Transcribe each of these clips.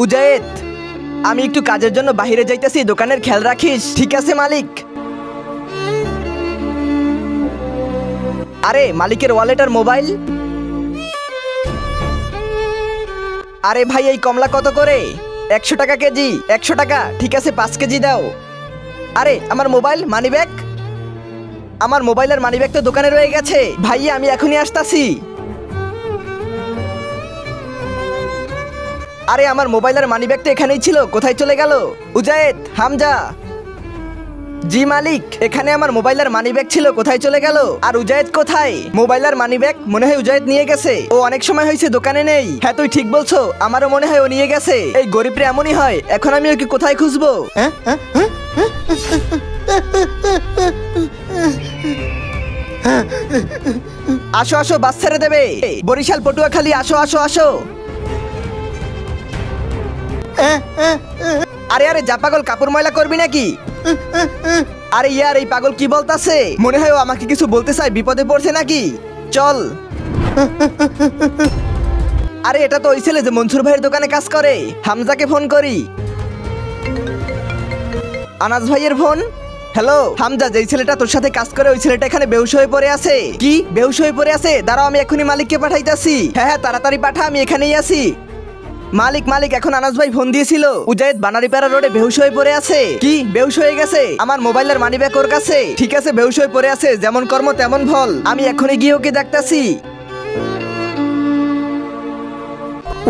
উজায়েদ, আমি একটু কাজের জন্য বাইরে যাইতেছি, দোকানের খেয়াল রাখিস। ঠিক আছে মালিক। আরে মালিকের ওয়ালেট আর মোবাইল। আরে ভাই এই কমলা কত করে? 100 টাকা কেজি। 100 টাকা, ঠিক আছে 5 কেজি দাও। আরে আমার মোবাইল, মানিব্যাগ। আমার মোবাইল আর মানিব্যাগ তো দোকানে রয়ে গেছে। ভাইয়া আমি এখনই আসতাছি। আরে আমার মোবাইল আর মানিব্যাগ তো এখানেই ছিল, কোথায় চলে গেল? উজায়েদ, হামজা। জি মালিক, এখানে আমার মোবাইল আর মানিব্যাগ ছিল, কোথায় চলে গেল? আর উজায়েদ কোথায়? মোবাইল আর মানিব্যাগ মনে হয় উজায়েদ নিয়ে গেছে। ও অনেক সময় হয়েছে দোকানে নেই। হ্যাঁ তুই ঠিক বলছো, আমারও মনে হয় ও নিয়ে গেছে। এই গরিবরে এমনই হয়, এখন আমি ওকে কোথায় খুঁজবো? আসো আসো, বাস ছেড়ে দেবে। বরিশাল পটুয়াখালী, আসো আসো আসো। আরে আরে যা পাগল, কাপড় ময়লা করবি নাকি? আরে ইয়ার এই পাগল কি বলতাছে? মনে হয় ও আমাকে কিছু বলতে চায়, বিপদে পড়ছে নাকি? চল। আরে এটা তো ওই ছেলে যে মনসুর ভাইয়ের দোকানে কাজ করে। হামজাকে ফোন করি। আনাস ভাইয়ের ফোন। হ্যালো হামজা, যেই ছেলেটা তোর সাথে কাজ করে ওই ছেলেটা এখানে বেহুশ হয়ে পড়ে আছে। কি বেহুশ হয়ে পড়ে আছে? দাঁড়াও আমি এখনই মালিককে পাঠাইতাছি। হ্যাঁ হ্যাঁ তাড়াতাড়ি পাঠা, আমি এখানেই আছি। মালিক মালিক, এখন আনাস ভাই ফোন দিয়েছিল, উজায়েদ বানারীপাড়া রোডে বেহুশ হয়ে পড়ে আছে। কি বেহুশ হয়ে গেছে? আমার মোবাইল আর মানিব্যাগ ওর কাছে। ঠিক আছে বেহুশ হয়ে পড়ে আছে, যেমন কর্ম তেমন ফল। আমি এখনই গিয়ে ওকে দেখতাছি।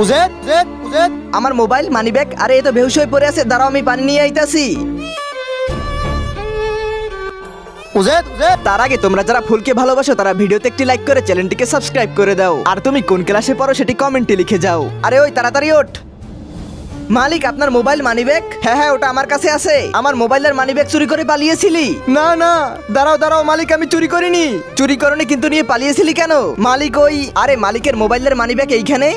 উজায়েদ উজায়েদ উজায়েদ, আমার মোবাইল মানিব্যাগ। আরে এ তো বেহুশ হয়ে পড়ে আছে, দাঁড়াও আমি পানি নিয়ে আইতাছি। তার আগে তোমরা যারা ফুলকে ভালোবাসো তারা ভিডিওতে একটি লাইক করে চ্যানেলটিকে সাবস্ক্রাইব করে দাও। আর তুমি কোন ক্লাসে পড়ো সেটি কমেন্টে লিখে যাও। আরে ওই তাড়াতাড়ি ওঠ। মালিক আপনার মোবাইল মানিব্যাগ? হ্যাঁ হ্যাঁ ওটা আমার কাছে আছে। আমার মোবাইলের মানিব্যাগ চুরি করে পালিয়েছিলি? না না, দাঁড়াও দাঁড়াও মালিক, আমি চুরি করিনি। চুরি করনি কিন্তু নিয়ে পালিয়েছিলি কেন? মালিক ওই, আরে মালিকের মোবাইলের মানিব্যাগ এইখানে,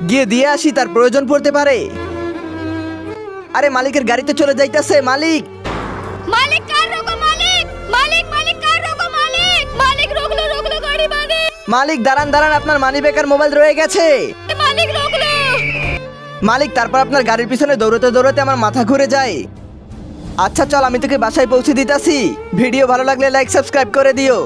গিয়ে দিয়ে আসি, তার প্রয়োজন পড়তে পারে। আরে মালিকের গাড়িতে চলে যাইতাছে। মালিক মালিক কার রোকো মালিক, মালিক মালিক কার রোকো মালিক, মালিক রোকলো রোকলো গাড়ি মালিক। মালিক দাঁড়ান দাঁড়ান, আপনার মানিব্যাগ আর মোবাইল রয়ে গেছে। মালিক রোকলো। মালিক তারপর আপনার গাড়ির পিছনে দৌড়তে দৌড়তে আমার মাথা ঘুরে যায়। আচ্ছা চল আমি তোকে বাসায় পৌঁছে দিতাছি। ভিডিও ভালো লাগলে লাইক সাবস্ক্রাইব করে দিও।